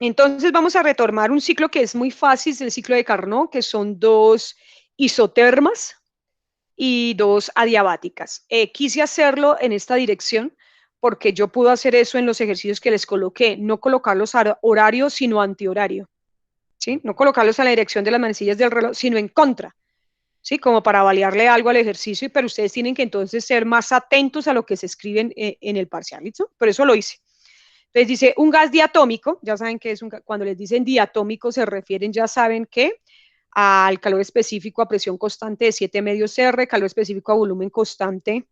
Entonces vamos a retomar un ciclo que es muy fácil, el ciclo de Carnot, que son dos isotermas y dos adiabáticas. Quise hacerlo en esta dirección porque yo puedo hacer eso en los ejercicios que les coloqué, no colocarlos a horario, sino antihorario, ¿sí? No colocarlos a la dirección de las manecillas del reloj, sino en contra, ¿sí? Como para variarle algo al ejercicio, pero ustedes tienen que entonces ser más atentos a lo que se escribe en el parcial, ¿listo? Por eso lo hice. Entonces dice, un gas diatómico, ya saben que es cuando les dicen diatómico se refieren, ya saben que al calor específico a presión constante de 7 medios R, calor específico a volumen constante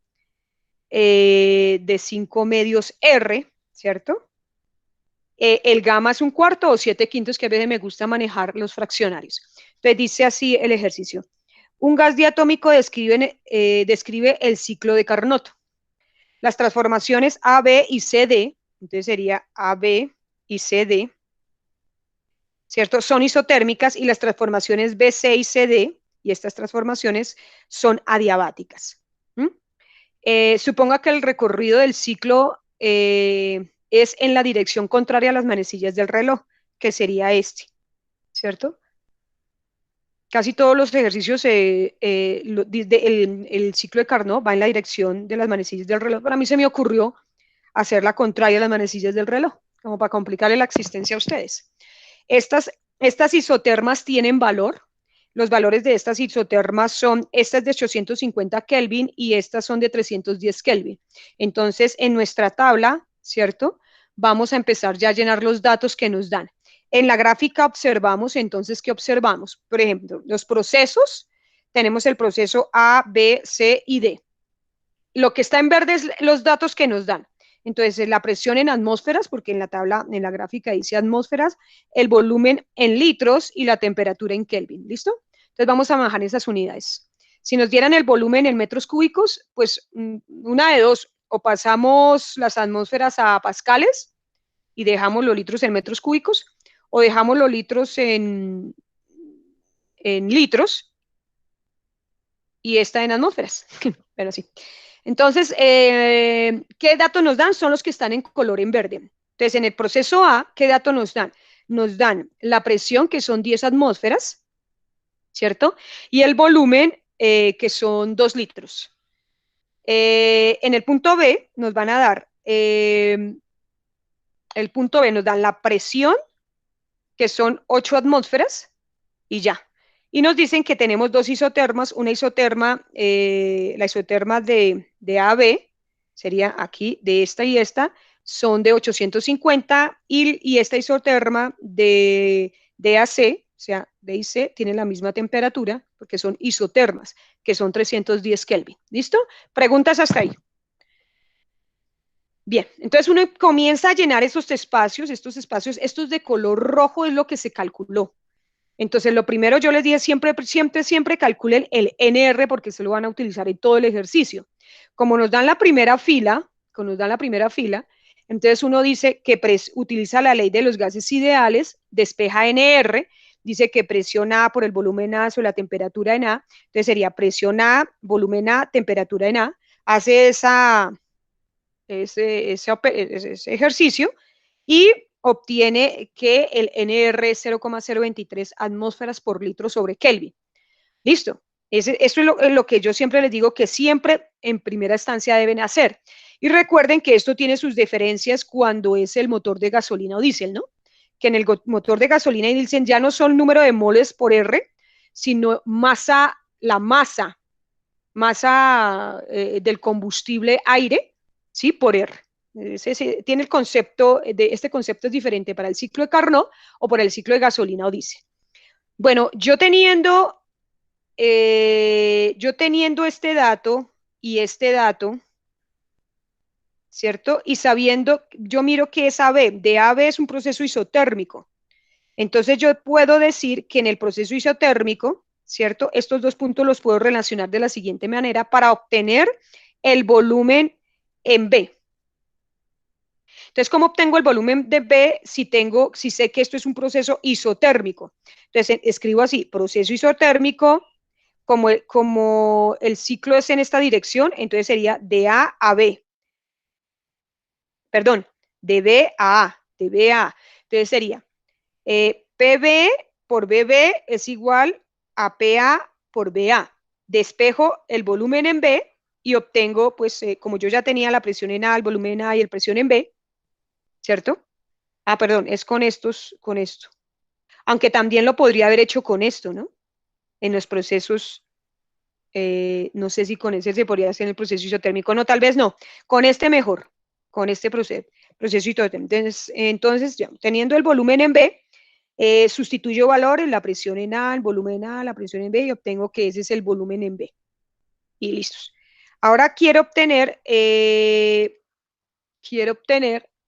de 5 medios R, ¿cierto? El gamma es un cuarto o 7 quintos, que a veces me gusta manejar los fraccionarios. Entonces dice así el ejercicio. Un gas diatómico describe el ciclo de Carnot. Las transformaciones A, B y CD, entonces sería A, B y CD, ¿cierto? Son isotérmicas y las transformaciones B, C y CD, y estas transformaciones son adiabáticas. ¿Mm? Suponga que el recorrido del ciclo es en la dirección contraria a las manecillas del reloj, que sería este, ¿cierto? Casi todos los ejercicios, el ciclo de Carnot va en la dirección de las manecillas del reloj. Para mí se me ocurrió hacer la contraria a las manecillas del reloj, como para complicarle la existencia a ustedes. Estas isotermas tienen valor. Los valores de estas isotermas son, estas de 850 Kelvin y estas son de 310 Kelvin. Entonces, en nuestra tabla, ¿cierto? Vamos a empezar ya a llenar los datos que nos dan. En la gráfica observamos, entonces, ¿qué observamos? Por ejemplo, los procesos, tenemos el proceso A, B, C y D. Lo que está en verde es los datos que nos dan. Entonces, la presión en atmósferas, porque en la tabla, en la gráfica dice atmósferas, el volumen en litros y la temperatura en Kelvin. ¿Listo? Entonces, vamos a manejar esas unidades. Si nos dieran el volumen en metros cúbicos, pues una de dos, o pasamos las atmósferas a pascales y dejamos los litros en metros cúbicos, o dejamos los litros en litros y está en atmósferas. Pero sí. Entonces, ¿qué datos nos dan? Son los que están en color en verde. Entonces, en el proceso A, ¿qué datos nos dan? Nos dan la presión, que son 10 atmósferas, ¿cierto? Y el volumen, que son 2 litros. En el punto B nos van a dar, el punto B nos dan la presión, que son 8 atmósferas, y ya. Y nos dicen que tenemos dos isotermas, una isoterma, la isoterma de AB, sería aquí, de esta y esta, son de 850, y esta isoterma de AC, o sea, B y C, tienen la misma temperatura, porque son isotermas, que son 310 Kelvin. ¿Listo? Preguntas hasta ahí. Bien, entonces uno comienza a llenar estos espacios, estos de color rojo es lo que se calculó. Entonces, lo primero yo les dije siempre calculen el NR porque se lo van a utilizar en todo el ejercicio. Como nos dan la primera fila, entonces uno dice que utiliza la ley de los gases ideales, despeja NR, dice que presión A por el volumen A sobre la temperatura en A, entonces sería presión A, volumen A, temperatura en A, hace ese ejercicio y obtiene que el NR es 0,023 atmósferas por litro sobre Kelvin. Listo. Eso es lo que yo siempre les digo que siempre en primera instancia deben hacer. Y recuerden que esto tiene sus diferencias cuando es el motor de gasolina o diésel, ¿no? Que en el motor de gasolina y diésel ya no son número de moles por R, sino la masa del combustible aire, ¿sí? Por R. Tiene el concepto, este concepto es diferente para el ciclo de Carnot o para el ciclo de gasolina o diésel. Bueno, yo teniendo este dato y este dato, ¿cierto? Y sabiendo, yo miro que es AB, de AB es un proceso isotérmico. Entonces yo puedo decir que en el proceso isotérmico, ¿cierto? Estos dos puntos los puedo relacionar de la siguiente manera para obtener el volumen en B. Entonces, ¿cómo obtengo el volumen de B si sé que esto es un proceso isotérmico? Entonces, escribo así, proceso isotérmico, como el ciclo es en esta dirección, entonces sería de A a B. Perdón, de B a A, de B a A. Entonces sería PB por BB es igual a PA por BA. Despejo el volumen en B y obtengo, pues, como yo ya tenía la presión en A, el volumen en A y el presión en B, ¿cierto? Ah, perdón, es con con esto. Aunque también lo podría haber hecho con esto, ¿no? En los procesos, no sé si con ese se podría hacer en el proceso isotérmico, no, tal vez no. Con este mejor, con este proceso isotérmico. Entonces, ya, teniendo el volumen en B, sustituyo valores, la presión en A, el volumen en A, la presión en B, y obtengo que ese es el volumen en B. Y listos. Ahora quiero obtener,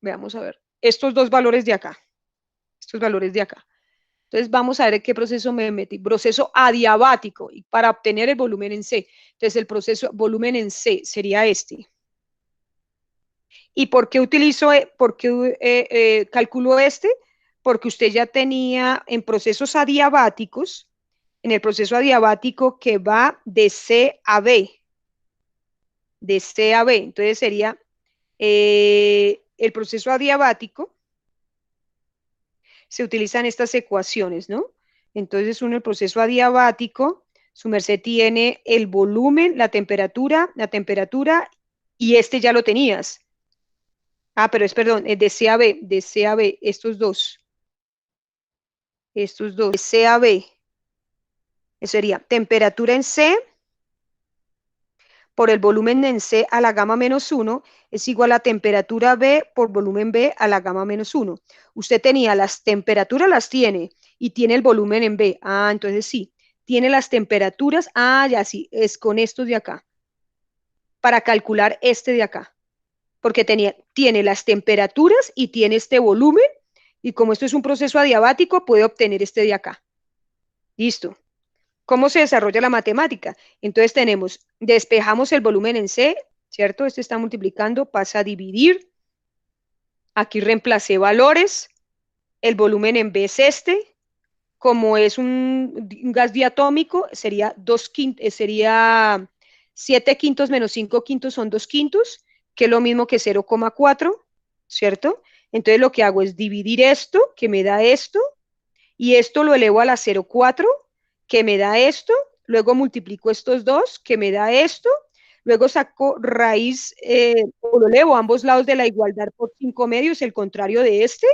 veamos a ver, estos dos valores de acá, estos valores de acá. Entonces vamos a ver qué proceso me metí. Proceso adiabático, y para obtener el volumen en C. Entonces el proceso volumen en C sería este. ¿Y por qué calculo este? Porque usted ya tenía en procesos adiabáticos, en el proceso adiabático que va de C a B, de C a B. Entonces sería el proceso adiabático, se utilizan estas ecuaciones, ¿no? Entonces uno, el proceso adiabático, su merced tiene el volumen, la temperatura, y este ya lo tenías. Ah, pero perdón, de C a B, estos dos, de C a B, eso sería temperatura en C por el volumen en C a la gamma menos 1 es igual a temperatura B por volumen B a la gamma menos 1. Usted tenía las temperaturas, las tiene, y tiene el volumen en B. Ah, entonces sí, tiene las temperaturas. Ah, ya sí, es con estos de acá, para calcular este de acá, porque tiene las temperaturas y tiene este volumen, y como esto es un proceso adiabático, puede obtener este de acá. Listo. ¿Cómo se desarrolla la matemática? Entonces despejamos el volumen en C, ¿cierto? Este está multiplicando, pasa a dividir. Aquí reemplacé valores. El volumen en B es este. Como es un gas diatómico, sería 7 quintos menos 5 quintos son 2 quintos, que es lo mismo que 0,4, ¿cierto? Entonces lo que hago es dividir esto, que me da esto, y esto lo elevo a la 0,4, que me da esto, luego multiplico estos dos, que me da esto, luego saco raíz, o lo elevo a ambos lados de la igualdad por 5 medios, el contrario de este.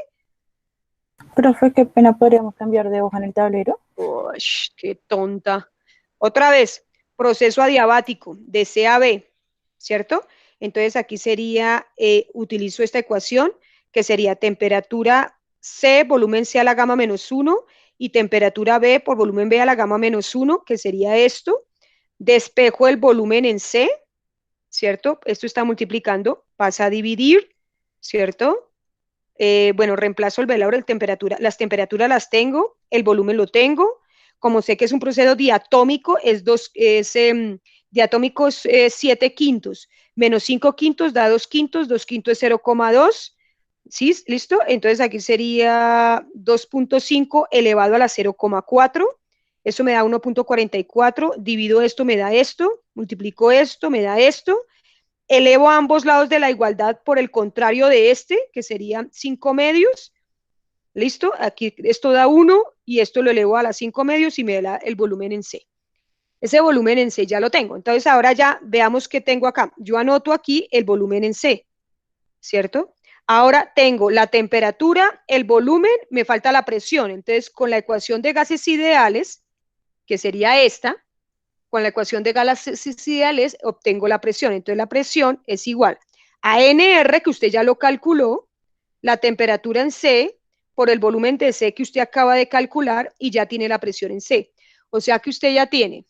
Profe, qué pena, podríamos cambiar de hoja en el tablero. Uy, qué tonta. Otra vez, proceso adiabático de C a B, ¿cierto? Entonces aquí sería, utilizo esta ecuación, que sería temperatura C, volumen C a la gamma menos 1, y temperatura B por volumen B a la gamma menos 1, que sería esto. Despejo el volumen en C, ¿cierto? Esto está multiplicando, pasa a dividir, ¿cierto? Bueno, reemplazo el velador de temperatura. Las temperaturas las tengo, el volumen lo tengo. Como sé que es un proceso diatómico, diatómico es 7 quintos, menos 5 quintos da 2 quintos es 0,2. ¿Sí? ¿Listo? Entonces aquí sería 2,5 elevado a la 0,4. Eso me da 1,44. Divido esto, me da esto. Multiplico esto, me da esto. Elevo a ambos lados de la igualdad por el contrario de este, que serían 5 medios. ¿Listo? Aquí esto da 1 y esto lo elevo a las 5 medios y me da el volumen en C. Ese volumen en C ya lo tengo. Entonces ahora ya veamos qué tengo acá. Yo anoto aquí el volumen en C, ¿cierto? Ahora tengo la temperatura, el volumen, me falta la presión. Entonces con la ecuación de gases ideales, que sería esta, con la ecuación de gases ideales obtengo la presión. Entonces la presión es igual a NR, que usted ya lo calculó, la temperatura en C por el volumen de C que usted acaba de calcular, y ya tiene la presión en C. O sea que usted ya tiene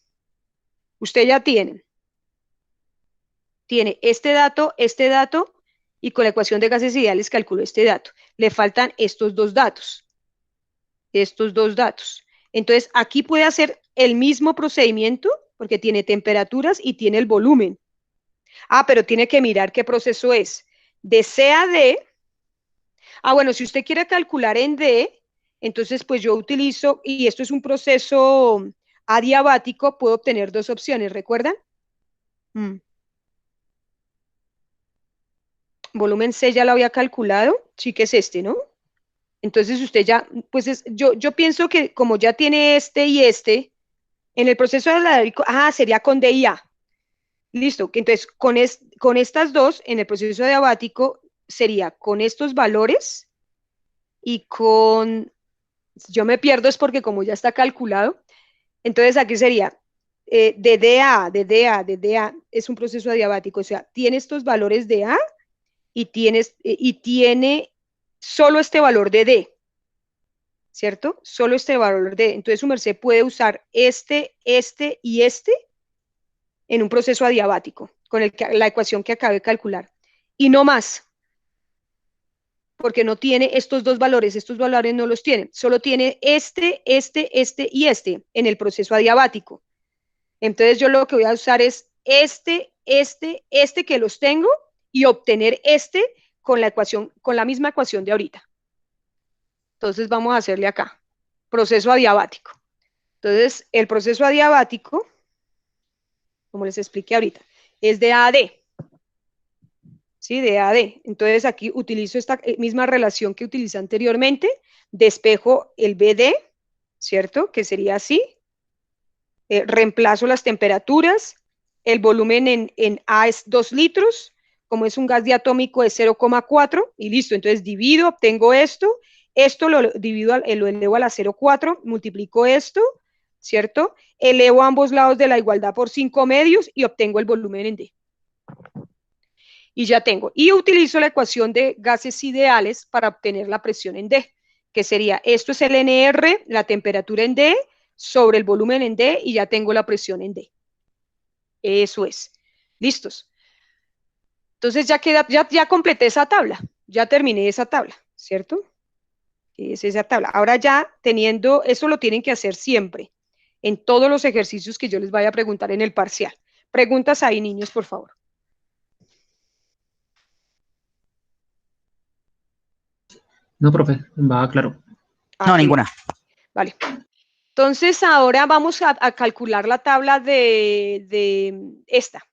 este dato, y con la ecuación de gases ideales calculó este dato. Le faltan estos dos datos. Entonces, aquí puede hacer el mismo procedimiento porque tiene temperaturas y tiene el volumen. Ah, pero tiene que mirar qué proceso es. De C a D. Ah, bueno, si usted quiere calcular en D, entonces pues yo utilizo, y esto es un proceso adiabático, puedo obtener dos opciones, ¿recuerdan? Mm. Volumen C ya lo había calculado, sí que es este, ¿no? Entonces usted ya, pues yo pienso que como ya tiene este y este, en el proceso diabático, sería con D y A. Listo, entonces con estas dos, en el proceso diabático, sería con estos valores y yo me pierdo es porque como ya está calculado, entonces aquí sería de DA, es un proceso adiabático, o sea, tiene estos valores de A y tiene solo este valor de D, ¿cierto? Solo este valor de D. Entonces su merced puede usar este y este en un proceso adiabático, con la ecuación que acabé de calcular. Y no más, porque no tiene estos valores no los tiene, solo tiene este y este en el proceso adiabático. Entonces yo lo que voy a usar es este que los tengo y obtener este con la misma ecuación de ahorita. Entonces vamos a hacerle acá, proceso adiabático. Entonces el proceso adiabático, como les expliqué ahorita, es de A a D. ¿Sí? De A a D. Entonces aquí utilizo esta misma relación que utilicé anteriormente, despejo el BD, ¿cierto? Que sería así. Reemplazo las temperaturas, el volumen en A es 2 litros, como es un gas diatómico es 0,4 y listo, entonces divido, obtengo esto lo divido, lo elevo a la 0,4, multiplico esto, ¿cierto? Elevo ambos lados de la igualdad por 5 medios y obtengo el volumen en D. Y ya tengo, y utilizo la ecuación de gases ideales para obtener la presión en D, que sería, esto es el NR, la temperatura en D, sobre el volumen en D, y ya tengo la presión en D. Eso es. ¿Listos? Entonces ya completé esa tabla, ya terminé esa tabla, ¿cierto? Es esa tabla. Ahora ya teniendo, eso lo tienen que hacer siempre, en todos los ejercicios que yo les vaya a preguntar en el parcial. Preguntas ahí, niños, por favor. No, profe, va claro. No, ninguna. Vale. Entonces ahora vamos a calcular la tabla de esta.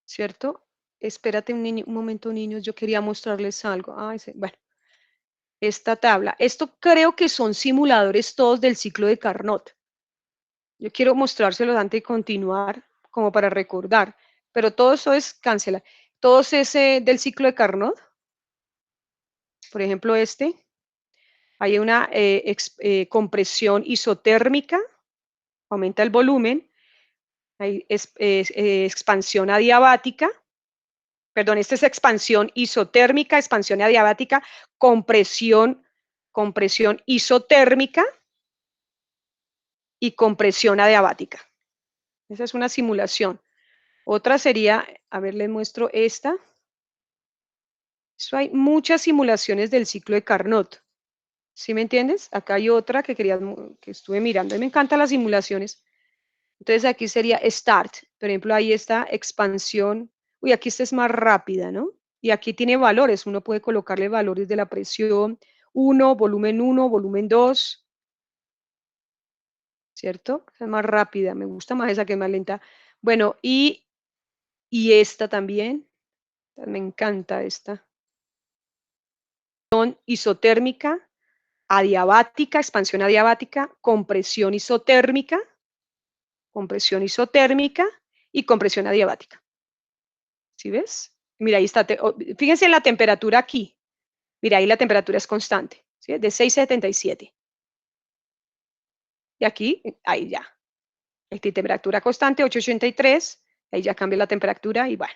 ¿Cierto? Espérate un momento, niños, yo quería mostrarles algo. Bueno, esta tabla. Esto creo que son simuladores todos del ciclo de Carnot. Yo quiero mostrárselos antes de continuar, como para recordar. Pero todo eso es cancelar. Todo es del ciclo de Carnot. Por ejemplo, hay una compresión isotérmica, aumenta el volumen. Hay expansión adiabática. Perdón, esta es expansión isotérmica, expansión adiabática, compresión isotérmica y compresión adiabática. Esa es una simulación. Otra sería, a ver, les muestro esta. Hay muchas simulaciones del ciclo de Carnot. ¿Sí me entiendes? Acá hay otra que estuve mirando. A mí me encantan las simulaciones. Entonces aquí sería Start. Por ejemplo, ahí está expansión. Uy, aquí esta es más rápida, ¿no? Y aquí tiene valores. Uno puede colocarle valores de la presión 1, volumen 2. ¿Cierto? Es más rápida. Me gusta más esa que es más lenta. Bueno, y esta también. Me encanta esta. Isotérmica, adiabática, expansión adiabática, compresión isotérmica y compresión adiabática. ¿Sí ves? Mira, ahí está. Fíjense en la temperatura aquí. Mira, ahí la temperatura es constante. ¿Sí? De 677. Y aquí, ahí ya. Temperatura constante, 883. Ahí ya cambia la temperatura y bueno.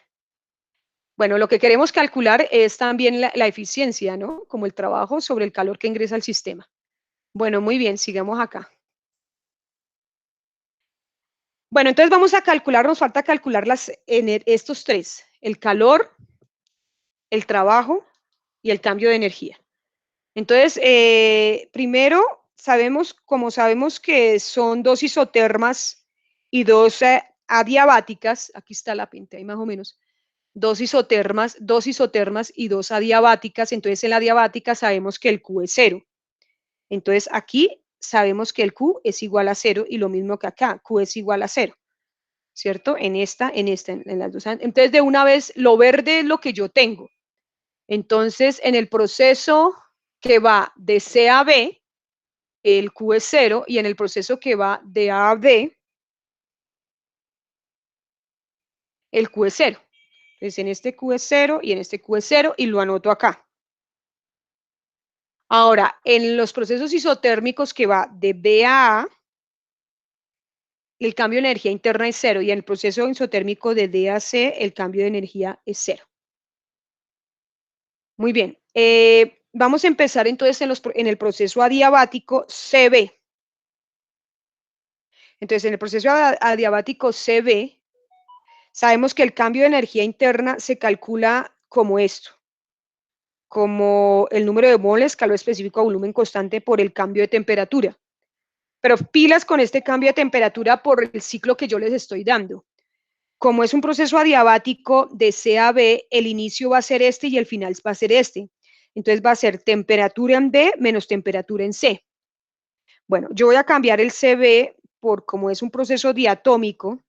Bueno, lo que queremos calcular es también la eficiencia, ¿no? Como el trabajo sobre el calor que ingresa al sistema. Bueno, muy bien, sigamos acá. Bueno, entonces vamos a calcular, nos falta calcular estos tres, el calor, el trabajo y el cambio de energía. Entonces, primero, como sabemos que son dos isotermas y dos adiabáticas, aquí está la pinta ahí más o menos, dos isotermas y dos adiabáticas, entonces en la adiabática sabemos que el Q es 0. Entonces aquí sabemos que el Q es igual a 0 y lo mismo que acá, Q es igual a 0. ¿Cierto? En las dos. Entonces, de una vez, lo verde es lo que yo tengo. Entonces, en el proceso que va de C a B, el Q es 0, y en el proceso que va de A a B, el Q es 0. Entonces, en este Q es 0 y en este Q es 0, y lo anoto acá. Ahora, en los procesos isotérmicos que va de B a A, el cambio de energía interna es 0, y en el proceso isotérmico de D a C, el cambio de energía es 0. Muy bien. Vamos a empezar entonces en el proceso adiabático CB. Entonces, en el proceso adiabático CB, sabemos que el cambio de energía interna se calcula como esto, como el número de moles, calor específico a volumen constante por el cambio de temperatura. Pero pilas con este cambio de temperatura por el ciclo que yo les estoy dando. Como es un proceso adiabático de C a B, el inicio va a ser este y el final va a ser este. Entonces va a ser temperatura en B menos temperatura en C. Bueno, yo voy a cambiar el CB por como es un proceso diatómico,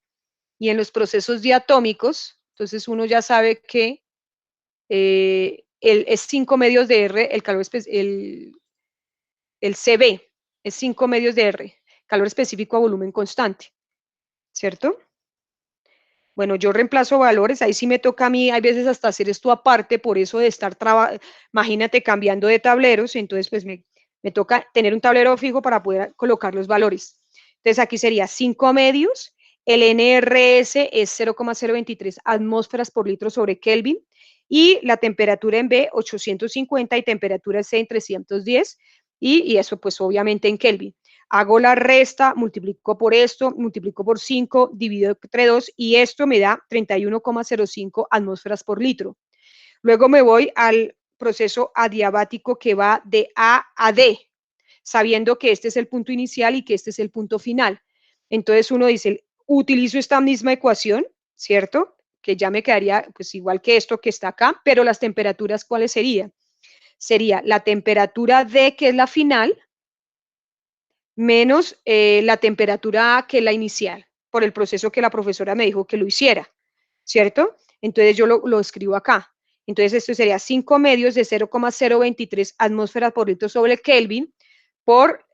y en los procesos diatómicos, entonces uno ya sabe que es 5 medios de R, el calor el CB es 5 medios de R, calor específico a volumen constante, ¿cierto? Bueno, yo reemplazo valores, ahí sí me toca a mí, hay veces hasta hacer esto aparte, por eso de estar, imagínate, cambiando de tableros, entonces pues me toca tener un tablero fijo para poder colocar los valores. Entonces aquí sería 5 medios, el NRS es 0,023 atmósferas por litro sobre Kelvin, y la temperatura en B 850 y temperatura C en 310, y eso pues obviamente en Kelvin. Hago la resta, multiplico por esto, multiplico por 5, divido entre 2, y esto me da 31,05 atmósferas por litro. Luego me voy al proceso adiabático que va de A a D, sabiendo que este es el punto inicial y que este es el punto final. Entonces uno dice, utilizo esta misma ecuación, ¿cierto? Que ya me quedaría pues igual que esto que está acá, pero las temperaturas, ¿cuáles serían? Sería la temperatura D, que es la final, menos la temperatura A, que es la inicial, por el proceso que la profesora me dijo que lo hiciera, ¿cierto? Entonces yo lo escribo acá. Entonces esto sería 5 medios de 0,023 atmósferas por litro sobre Kelvin por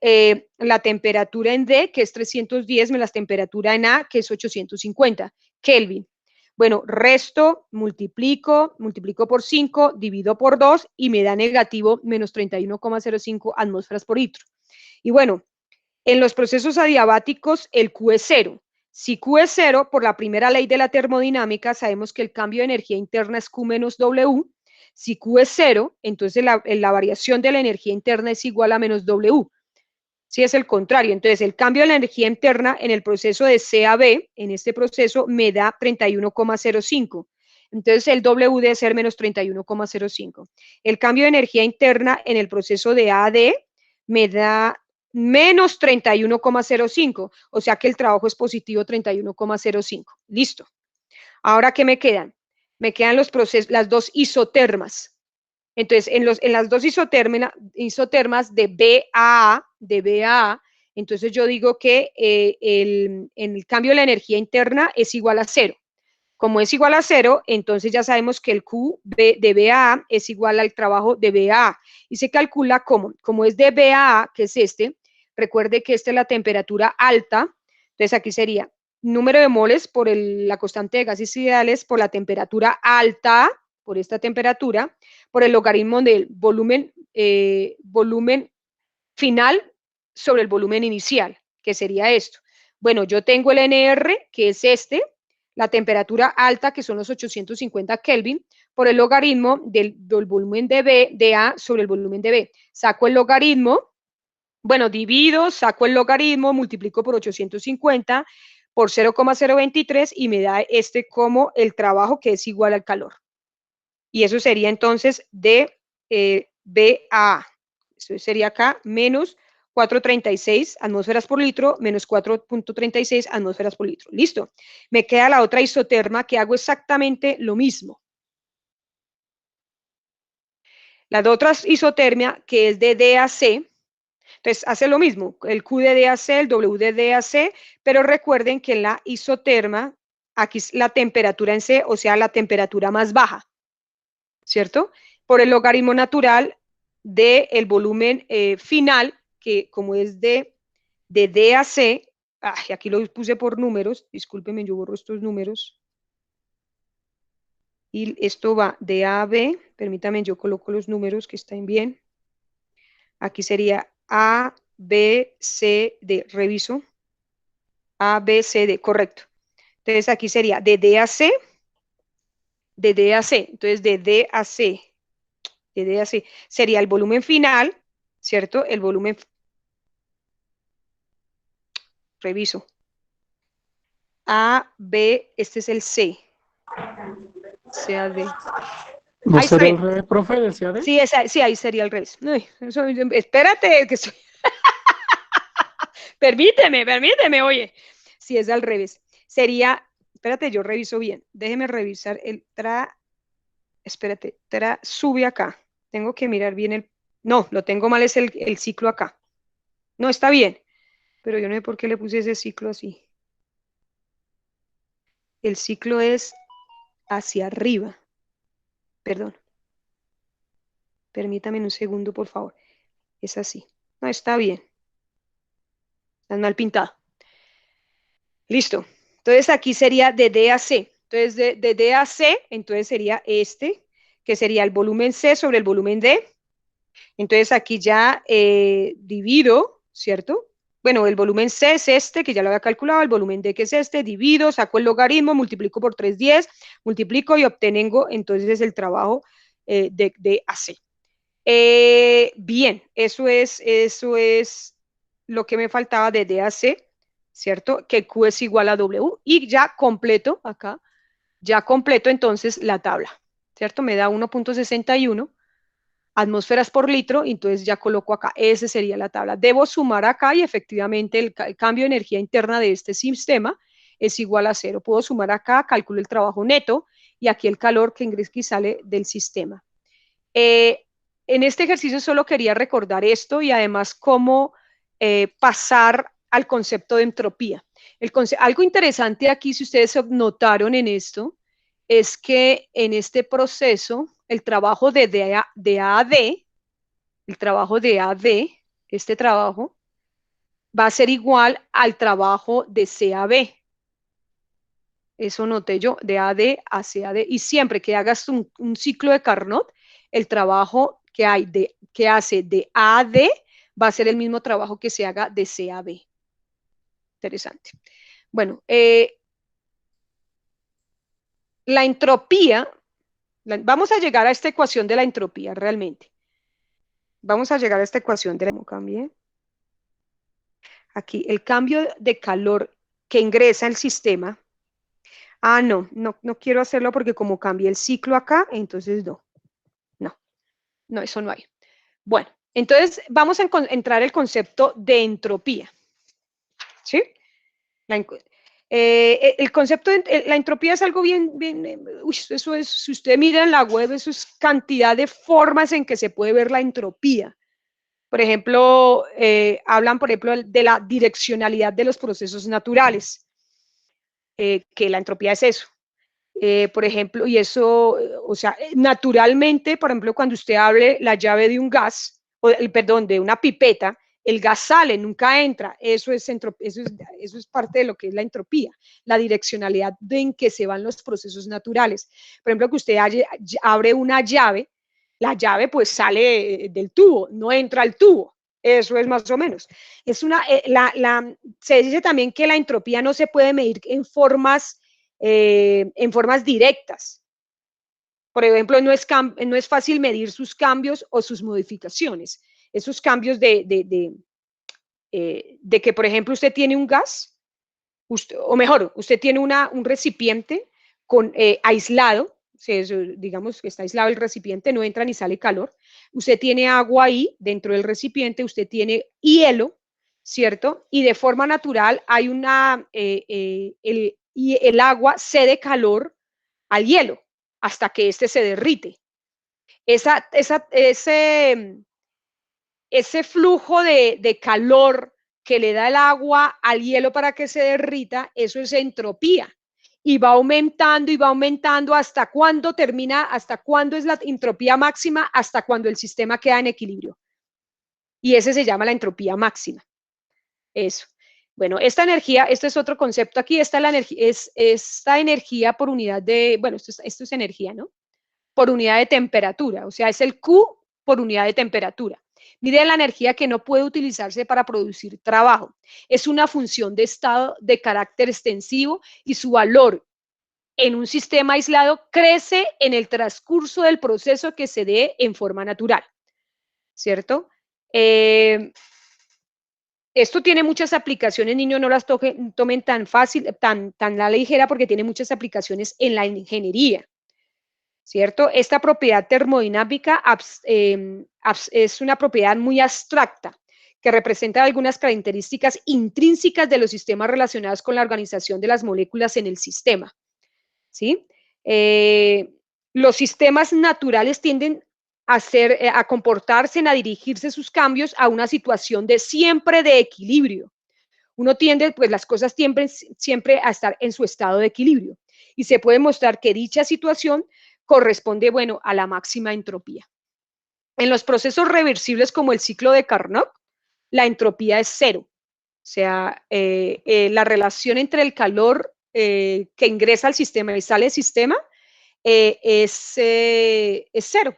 la temperatura en D, que es 310, menos la temperatura en A, que es 850 Kelvin. Bueno, resto, multiplico por 5, divido por 2 y me da negativo menos 31,05 atmósferas por litro. Y bueno, en los procesos adiabáticos, el Q es 0. Si Q es 0, por la primera ley de la termodinámica, sabemos que el cambio de energía interna es Q menos W. Si Q es 0, entonces la variación de la energía interna es igual a menos W. Si es el contrario, entonces el cambio de la energía interna en el proceso de C a B, en este proceso, me da 31,05. Entonces el W debe ser menos 31,05. El cambio de energía interna en el proceso de A a D me da menos 31,05, o sea que el trabajo es positivo 31,05. Listo. Ahora, ¿qué me quedan? Me quedan los procesos, las dos isotermas. Entonces, en las dos isotermas de B a A, entonces yo digo que el cambio de la energía interna es igual a 0. Como es igual a 0, entonces ya sabemos que el Q de B a A es igual al trabajo de B a A. Y se calcula como es de B a A, que es este, recuerde que esta es la temperatura alta, entonces aquí sería número de moles por la constante de gases ideales por la temperatura alta, por esta temperatura, por el logaritmo del volumen final sobre el volumen inicial, que sería esto. Bueno, yo tengo el NR, que es este, la temperatura alta, que son los 850 Kelvin, por el logaritmo del volumen de B, de A sobre el volumen de B. Saco el logaritmo, bueno, divido, saco el logaritmo, multiplico por 850 por 0,023 y me da este como el trabajo, que es igual al calor. Y eso sería entonces de B a A. Eso sería acá menos 436 atmósferas por litro menos 4.36 atmósferas por litro. Listo. Me queda la otra isoterma que hago exactamente lo mismo. La otra isotermia, que es de D a C, entonces hace lo mismo, el Q de D a C, el W de D a C, pero recuerden que en la isoterma, aquí es la temperatura en C, o sea, la temperatura más baja, ¿cierto? por el logaritmo natural del volumen final, que como es de D a C, aquí lo puse por números, discúlpenme, yo borro estos números, y esto va de A a B, permítanme, yo coloco los números que estén bien, aquí sería A, B, C, D, reviso, A, B, C, D, correcto. Entonces aquí sería de D a C, de D a C, entonces de D a C, de D a C, sería el volumen final, ¿cierto? El volumen, reviso, A, B, este es el C, C a D. ¿No Ahí está sería el bien. revés, profe, decía D? Sí, sí, ahí sería el revés. Uy, espérate, que estoy... permíteme, oye. Si es al revés. Sería, espérate, yo reviso bien. Déjeme revisar el espérate, sube acá. Tengo que mirar bien el, no, lo tengo mal, es el ciclo acá. No, está bien, pero yo no sé por qué le puse ese ciclo así. El ciclo es hacia arriba. Perdón. Permítame un segundo, por favor. Es así. No, está bien. Está mal pintado. Listo. Entonces aquí sería de D a C. Entonces de D a C, entonces sería este, que sería el volumen C sobre el volumen D. Entonces aquí ya divido, ¿cierto? Bueno, el volumen C es este, que ya lo había calculado, el volumen D que es este, divido, saco el logaritmo, multiplico por 310, multiplico y obtengo entonces el trabajo de D a C. Bien, eso es lo que me faltaba de D a C, ¿cierto? Que Q es igual a W y ya completo acá, ya completo entonces la tabla, ¿cierto? Me da 1.61 atmósferas por litro, y entonces ya coloco acá, esa sería la tabla. Debo sumar acá y efectivamente el cambio de energía interna de este sistema es igual a 0. Puedo sumar acá, calculo el trabajo neto y aquí el calor que ingresa y sale del sistema. En este ejercicio solo quería recordar esto y además cómo pasar al concepto de entropía. Algo interesante aquí, si ustedes notaron en esto, es que en este proceso, el trabajo de A a D, el trabajo de A a D, este trabajo, va a ser igual al trabajo de C a B. Eso noté yo, de AD a CAD. Y siempre que hagas un ciclo de Carnot, el trabajo que hace de A a D va a ser el mismo trabajo que se haga de C a B. Interesante. Bueno, la entropía, vamos a llegar a esta ecuación de la entropía realmente. Vamos a llegar a esta ecuación de la... ¿Cómo cambié? Aquí, el cambio de calor que ingresa el sistema. No quiero hacerlo porque como cambié el ciclo acá, entonces no, eso no hay. Bueno, entonces vamos a entrar el concepto de entropía. ¿Sí? El concepto de la entropía es algo bien, eso es, si usted mira en la web, eso es cantidad de formas en que se puede ver la entropía. Por ejemplo, hablan, por ejemplo, de la direccionalidad de los procesos naturales, que la entropía es eso. Por ejemplo, y eso, o sea, naturalmente, por ejemplo, cuando usted abre la llave de un gas, perdón, de una pipeta, el gas sale, nunca entra. Eso es parte de lo que es la entropía, la direccionalidad en que se van los procesos naturales. Por ejemplo, que usted abre una llave, la llave pues sale del tubo, no entra al tubo. Eso es más o menos. Se dice también que la entropía no se puede medir en formas directas. Por ejemplo, no es fácil medir sus cambios o sus modificaciones. Esos cambios de que, por ejemplo, usted tiene un gas, o mejor, usted tiene un recipiente aislado, digamos que está aislado el recipiente, no entra ni sale calor. Usted tiene agua ahí dentro del recipiente, usted tiene hielo, ¿cierto? Y de forma natural hay el agua cede calor al hielo hasta que éste se derrite. Ese flujo de calor que le da el agua al hielo para que se derrita, eso es entropía. y va aumentando hasta cuándo termina, hasta cuándo es la entropía máxima, hasta cuando el sistema queda en equilibrio. Y ese se llama la entropía máxima. Eso. Bueno, esta energía, esto es otro concepto aquí, esta energía por unidad de, bueno, esto es energía, ¿no? Por unidad de temperatura, o sea, es el Q por unidad de temperatura. Mide la energía que no puede utilizarse para producir trabajo. Es una función de estado de carácter extensivo y su valor en un sistema aislado crece en el transcurso del proceso que se dé en forma natural, ¿cierto? Esto tiene muchas aplicaciones, niños, no las tomen tan fácil, tan la ligera, porque tiene muchas aplicaciones en la ingeniería, ¿cierto? Esta propiedad termodinámica es una propiedad muy abstracta que representa algunas características intrínsecas de los sistemas relacionados con la organización de las moléculas en el sistema, ¿sí? Los sistemas naturales tienden a comportarse, a dirigirse sus cambios a una situación de siempre de equilibrio. Uno tiende, pues las cosas siempre a estar en su estado de equilibrio. Y se puede mostrar que dicha situación corresponde, bueno, a la máxima entropía. En los procesos reversibles como el ciclo de Carnot, la entropía es cero. O sea, la relación entre el calor que ingresa al sistema y sale del sistema es cero.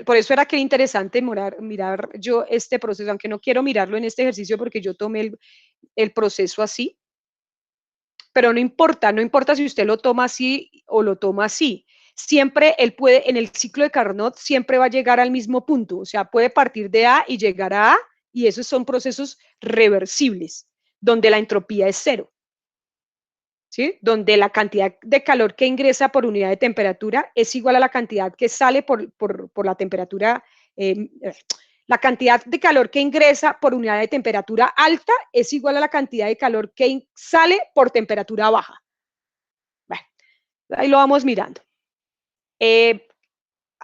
Por eso era que era interesante mirar yo este proceso, aunque no quiero mirarlo en este ejercicio porque yo tomé el proceso así, pero no importa si usted lo toma así o lo toma así. Siempre él puede, en el ciclo de Carnot, siempre va a llegar al mismo punto, o sea, puede partir de A y llegar a A, y esos son procesos reversibles, donde la entropía es cero. ¿Sí? Donde la cantidad de calor que ingresa por unidad de temperatura es igual a la cantidad que sale por la temperatura, la cantidad de calor que ingresa por unidad de temperatura alta es igual a la cantidad de calor que sale por temperatura baja. Bueno, ahí lo vamos mirando.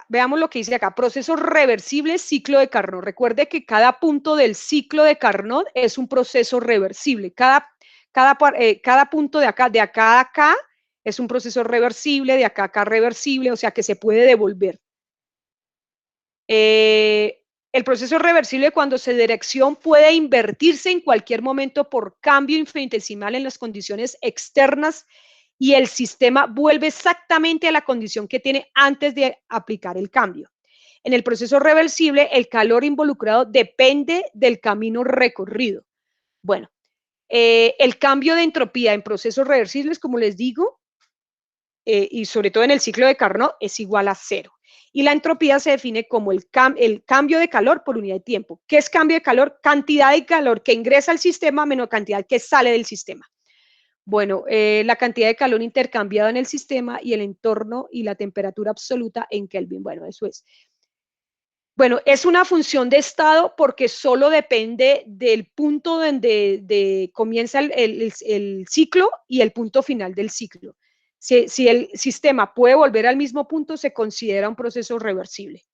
Veamos lo que dice acá, procesos reversibles, ciclo de Carnot. Recuerde que cada punto del ciclo de Carnot es un proceso reversible. Cada punto de acá a acá es un proceso reversible, de acá a acá reversible, o sea que se puede devolver. El proceso reversible cuando su dirección puede invertirse en cualquier momento por cambio infinitesimal en las condiciones externas y el sistema vuelve exactamente a la condición que tiene antes de aplicar el cambio. En el proceso reversible, el calor involucrado depende del camino recorrido. Bueno, el cambio de entropía en procesos reversibles, como les digo, y sobre todo en el ciclo de Carnot, es igual a cero. Y la entropía se define como el cambio de calor por unidad de tiempo. ¿Qué es cambio de calor? Cantidad de calor que ingresa al sistema menos cantidad que sale del sistema. Bueno, la cantidad de calor intercambiado en el sistema y el entorno y la temperatura absoluta en Kelvin. Bueno, eso es. Bueno, es una función de estado porque solo depende del punto donde comienza el ciclo y el punto final del ciclo. Si el sistema puede volver al mismo punto, se considera un proceso reversible,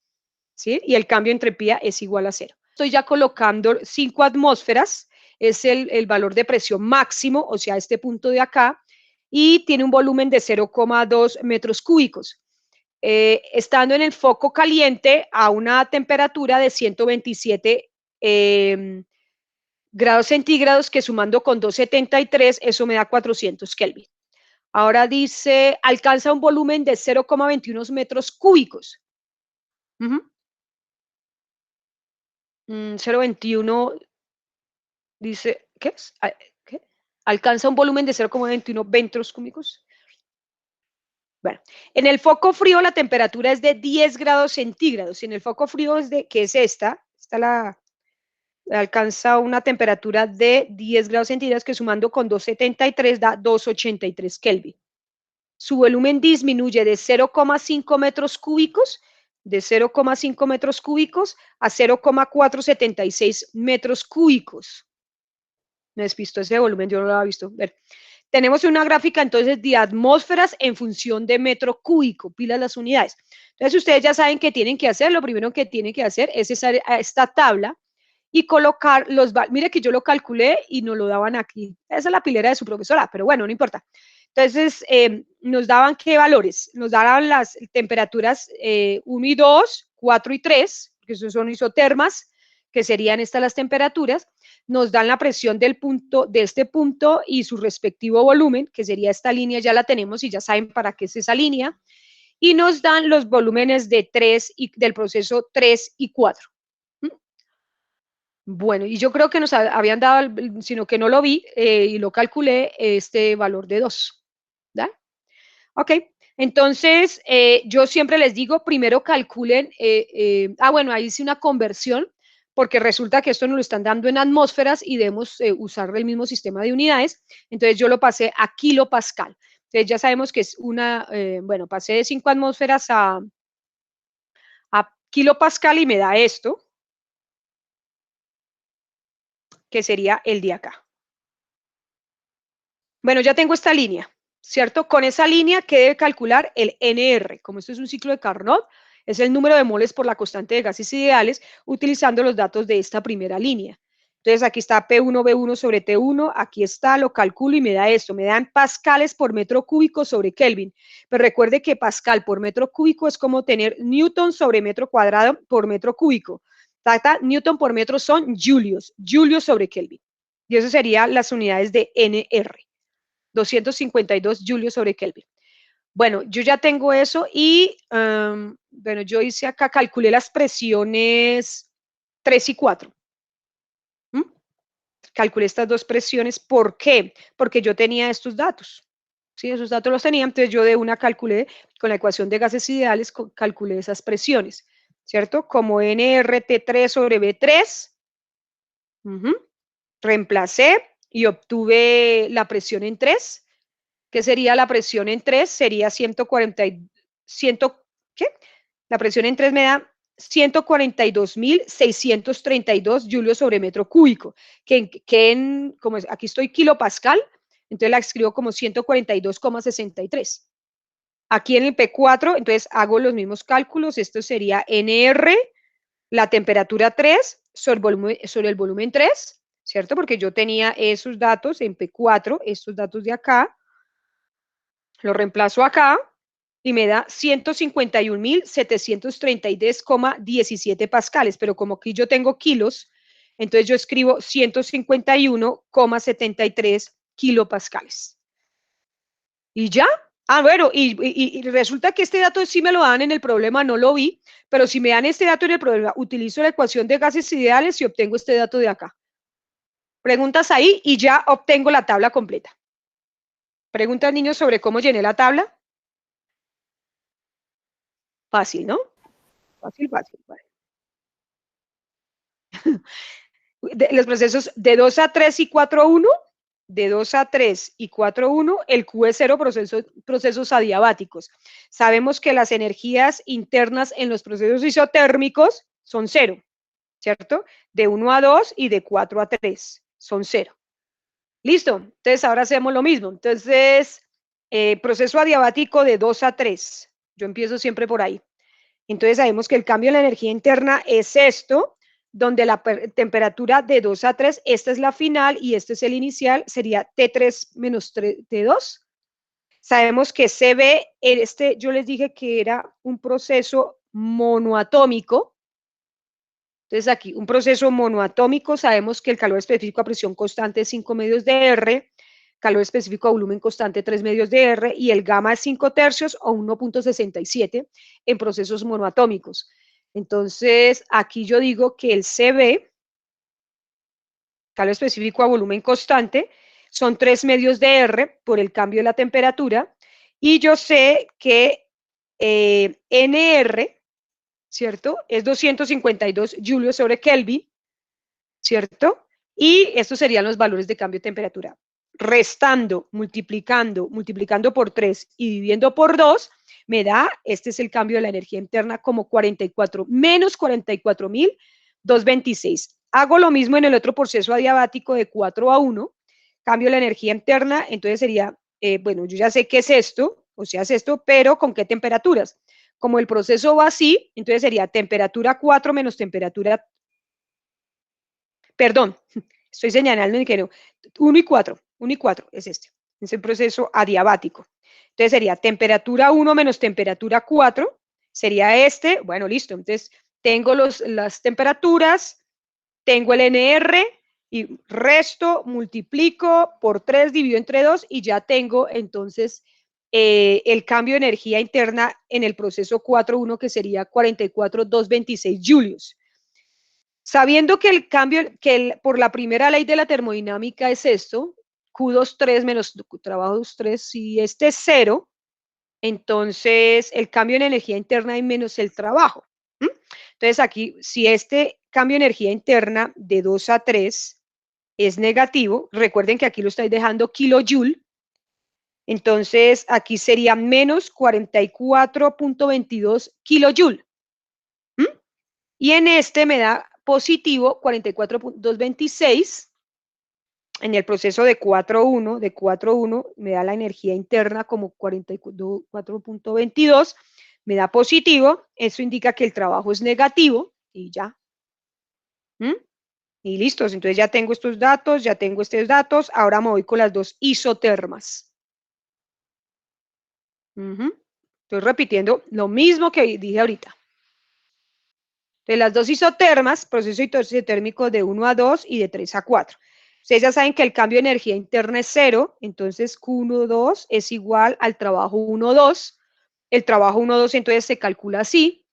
¿sí? Y el cambio de entropía es igual a cero. Estoy ya colocando 5 atmósferas, es el valor de presión máximo, o sea, este punto de acá, y tiene un volumen de 0,2 metros cúbicos. Estando en el foco caliente a una temperatura de 127 grados centígrados, que sumando con 273, eso me da 400 Kelvin. Ahora dice, alcanza un volumen de 0,21 metros cúbicos. 0,21 dice, ¿qué es? ¿Qué? Alcanza un volumen de 0,21 metros cúbicos. Bueno, en el foco frío la temperatura es de 10 grados centígrados. Y en el foco frío que es esta alcanza una temperatura de 10 grados centígrados que sumando con 273 da 283 Kelvin. Su volumen disminuye de 0,5 metros cúbicos, a 0,476 metros cúbicos. ¿No has visto ese volumen? Yo no lo había visto. Ver. Tenemos una gráfica entonces de atmósferas en función de metro cúbico, pilas las unidades. Entonces ustedes ya saben qué tienen que hacer. Lo primero que tienen que hacer es esta tabla y colocar mire que yo lo calculé y nos lo daban aquí. Esa es la pilera de su profesora, pero bueno, no importa. Entonces, nos daban qué valores, nos daban las temperaturas 1 y 2, 4 y 3, que son isotermas, que serían estas las temperaturas, nos dan la presión del punto, de este punto y su respectivo volumen, que sería esta línea, ya la tenemos y ya saben para qué es esa línea, y nos dan los volúmenes de 3 y del proceso 3 y 4. Bueno, y yo creo que nos habían dado, sino que no lo vi y lo calculé, este valor de 2. ¿Da? Ok, entonces yo siempre les digo, primero calculen, bueno, ahí hice una conversión, porque resulta que esto nos lo están dando en atmósferas y debemos usar el mismo sistema de unidades, entonces yo lo pasé a kilopascal. Entonces ya sabemos que es bueno, pasé de 5 atmósferas a kilopascal y me da esto, que sería el de acá. Bueno, ya tengo esta línea, ¿cierto? Con esa línea que debe calcular el NR. Como esto es un ciclo de Carnot, es el número de moles por la constante de gases ideales utilizando los datos de esta primera línea. Entonces aquí está P1, B1 sobre T1, aquí está, lo calculo y me da esto, me dan pascales por metro cúbico sobre Kelvin. Pero recuerde que pascal por metro cúbico es como tener Newton sobre metro cuadrado por metro cúbico. Newton por metro son julios sobre Kelvin. Y eso serían las unidades de NR. 252 julios sobre Kelvin. Bueno, yo ya tengo eso y, bueno, yo hice acá, calculé las presiones 3 y 4. Calculé estas dos presiones. ¿Por qué? Porque yo tenía estos datos. Sí, esos datos los tenía, entonces yo de una calculé, con la ecuación de gases ideales, calculé esas presiones, ¿cierto? Como nRT3 sobre B3, reemplacé y obtuve la presión en 3, ¿qué sería la presión en 3? Sería 140, ¿qué? La presión en 3 me da 142.632 julios sobre metro cúbico, como aquí estoy kilopascal, entonces la escribo como 142,63. Aquí en el P4, entonces hago los mismos cálculos, esto sería NR, la temperatura 3 sobre el volumen 3, ¿cierto? Porque yo tenía esos datos en P4, estos datos de acá, lo reemplazo acá y me da 151.732,17 pascales, pero como aquí yo tengo kilos, entonces yo escribo 151,73 kilopascales. ¿Y ya? Bueno, y resulta que este dato sí me lo dan en el problema, no lo vi, pero si me dan este dato en el problema, utilizo la ecuación de gases ideales y obtengo este dato de acá. Preguntas ahí y ya obtengo la tabla completa. Preguntas, niños, sobre cómo llené la tabla. Fácil, ¿no? Fácil, fácil. Vale. Los procesos de 2 a 3 y 4 a 1, de 2 a 3 y 4 a 1, el Q es 0, procesos adiabáticos. Sabemos que las energías internas en los procesos isotérmicos son 0, ¿cierto? De 1 a 2 y de 4 a 3 son 0. Listo, entonces ahora hacemos lo mismo. Entonces, proceso adiabático de 2 a 3. Yo empiezo siempre por ahí. Entonces sabemos que el cambio en la energía interna es esto, donde la temperatura de 2 a 3, esta es la final y este es el inicial, sería T3 menos T2. Sabemos que CB, yo les dije que era un proceso monoatómico. Entonces aquí, un proceso monoatómico, sabemos que el calor específico a presión constante es 5 medios de R, calor específico a volumen constante 3 medios de R, y el gamma es 5 tercios o 1.67 en procesos monoatómicos. Entonces, aquí yo digo que el CB, calor específico a volumen constante, son 3 medios de R por el cambio de la temperatura, y yo sé que NR, ¿cierto? Es 252 julios sobre Kelvin, ¿cierto? Y estos serían los valores de cambio de temperatura. Restando, multiplicando por 3 y dividiendo por 2, me da, este es el cambio de la energía interna, como 44, menos 44.226. Hago lo mismo en el otro proceso adiabático de 4 a 1, cambio la energía interna, entonces sería, bueno, yo ya sé qué es esto, o sea, es esto, pero ¿con qué temperaturas? Como el proceso va así, entonces sería temperatura 4 menos temperatura perdón, estoy señalando que no, 1 y 4 es este, es el proceso adiabático. Entonces sería temperatura 1 menos temperatura 4, sería este, bueno, listo, entonces tengo las temperaturas, tengo el NR, y resto, multiplico por 3, divido entre 2 y ya tengo entonces el cambio de energía interna en el proceso 4.1 que sería 44.226 julios. Sabiendo que el cambio, por la primera ley de la termodinámica es esto, Q23 menos trabajo 23, si este es 0, entonces el cambio en energía interna es menos el trabajo. Entonces aquí, si este cambio de energía interna de 2 a 3 es negativo, recuerden que aquí lo estoy dejando kilojoule, entonces aquí sería menos 44.22 kilojoule. Y en este me da positivo 44.226. En el proceso de 4.1 me da la energía interna como 44.22, me da positivo, eso indica que el trabajo es negativo y ya. Y listos, entonces ya tengo estos datos, ahora me voy con las dos isotermas. Estoy repitiendo lo mismo que dije ahorita. De las dos isotermas, proceso isotérmico de 1 a 2 y de 3 a 4. Ustedes ya saben que el cambio de energía interna es 0, entonces Q12 es igual al trabajo 1,2. El trabajo 1,2 entonces se calcula así,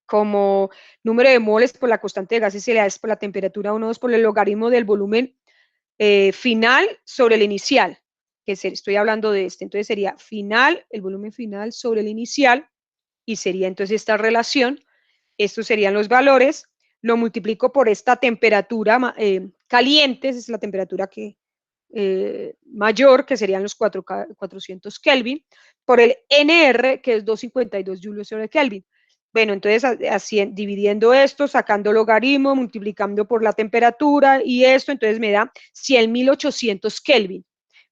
como número de moles por la constante de gases es por la temperatura 1,2 por el logaritmo del volumen final sobre el inicial, que estoy hablando de este. Entonces sería final, el volumen final sobre el inicial, y sería entonces esta relación. Estos serían los valores, lo multiplico por esta temperatura caliente, esa es la temperatura mayor, que serían los 400 Kelvin, por el NR, que es 252 julios sobre Kelvin. Bueno, entonces así, dividiendo esto, sacando logaritmo, multiplicando por la temperatura y esto, entonces me da 100.800 Kelvin.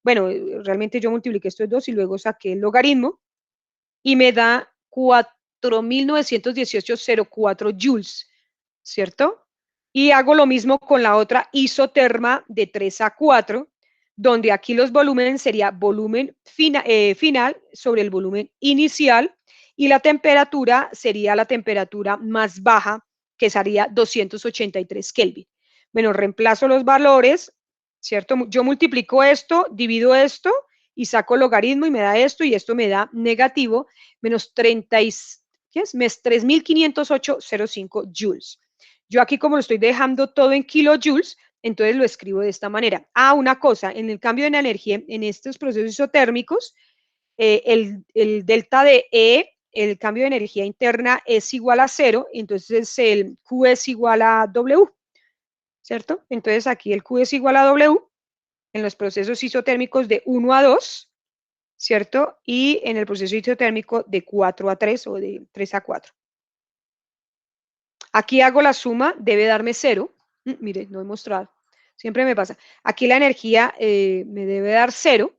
Bueno, realmente yo multipliqué estos dos y luego saqué el logaritmo y me da 4.918,04 joules, ¿cierto? Y hago lo mismo con la otra isoterma de 3 a 4, donde aquí los volúmenes sería volumen final sobre el volumen inicial y la temperatura sería la temperatura más baja, que sería 283 Kelvin. Bueno, reemplazo los valores, ¿cierto? Yo multiplico esto, divido esto y saco logaritmo y me da esto y esto me da negativo, menos 3.508,05 joules. Yo aquí como lo estoy dejando todo en kilojoules, entonces lo escribo de esta manera. Una cosa, en el cambio de energía, en estos procesos isotérmicos, el delta de E, el cambio de energía interna es igual a 0, entonces el Q es igual a W, ¿cierto? Entonces aquí el Q es igual a W en los procesos isotérmicos de 1 a 2, ¿cierto? Y en el proceso isotérmico de 4 a 3 o de 3 a 4. Aquí hago la suma, debe darme 0. Mire, no he mostrado. Siempre me pasa. Aquí la energía me debe dar 0,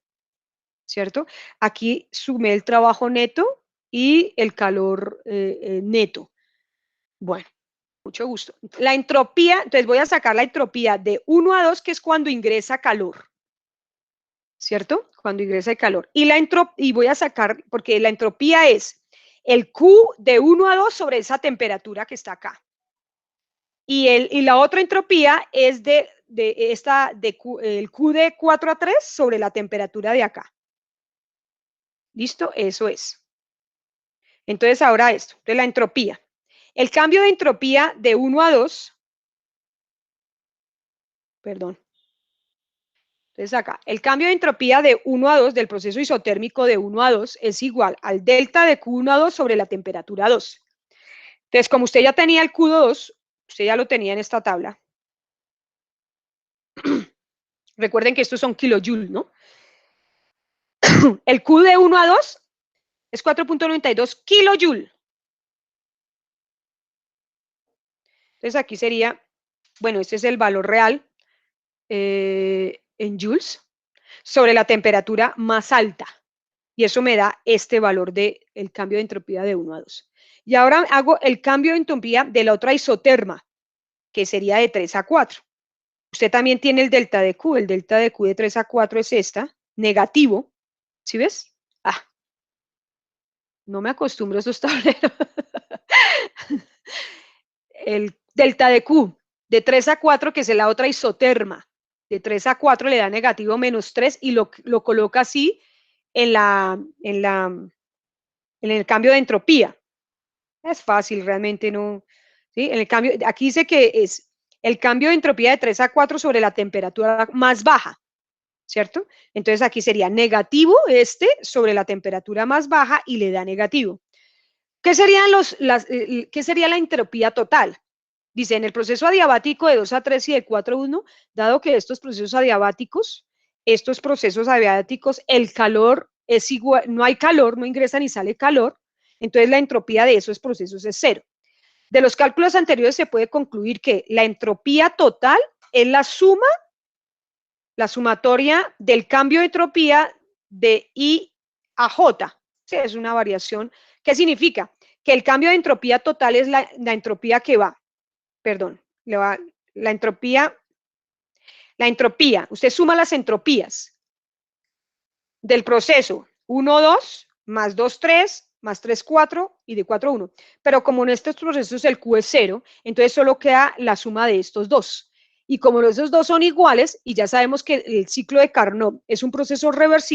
¿cierto? Aquí sumé el trabajo neto y el calor neto. Bueno, mucho gusto. La entropía, entonces voy a sacar la entropía de 1 a 2, que es cuando ingresa calor, ¿cierto? Cuando ingresa el calor. Y voy a sacar, porque la entropía es el Q de 1 a 2 sobre esa temperatura que está acá. Y la otra entropía es el Q de 4 a 3 sobre la temperatura de acá. ¿Listo? Eso es. Entonces ahora esto, de la entropía. El cambio de entropía de 1 a 2, perdón. Entonces acá, el cambio de entropía de 1 a 2 del proceso isotérmico de 1 a 2 es igual al delta de Q1 a 2 sobre la temperatura 2. Entonces, como usted ya tenía el Q2, usted ya lo tenía en esta tabla. Recuerden que estos son kilojoules, ¿no? El Q de 1 a 2 es 4.92 kilojoules. Entonces aquí sería, bueno, este es el valor real en joules sobre la temperatura más alta. Y eso me da este valor del cambio de entropía de 1 a 2. Y ahora hago el cambio de entropía de la otra isoterma, que sería de 3 a 4. Usted también tiene el delta de Q. El delta de Q de 3 a 4 es esta, negativo. ¿Sí ves? Ah, no me acostumbro a esos tableros. El delta de Q de 3 a 4, que es la otra isoterma, de 3 a 4 le da negativo menos 3 y lo coloca así en el cambio de entropía. Es fácil, realmente no. ¿Sí? En el cambio, aquí dice que es el cambio de entropía de 3 a 4 sobre la temperatura más baja, ¿cierto? Entonces aquí sería negativo sobre la temperatura más baja y le da negativo. ¿Qué sería la entropía total? Dice, en el proceso adiabático de 2 a 3 y de 4 a 1, dado que estos procesos adiabáticos, el calor es igual, no hay calor, no ingresa ni sale calor, entonces la entropía de esos procesos es 0. De los cálculos anteriores se puede concluir que la entropía total es la sumatoria del cambio de entropía de I a J. Sí, es una variación. ¿Qué significa? Que el cambio de entropía total es la entropía que va, perdón, la entropía, usted suma las entropías del proceso 1, 2, más 2, 3, más 3, 4 y de 4, 1. Pero como en estos procesos el Q es 0, entonces solo queda la suma de estos dos. Y como esos dos son iguales, y ya sabemos que el ciclo de Carnot es un proceso reversible,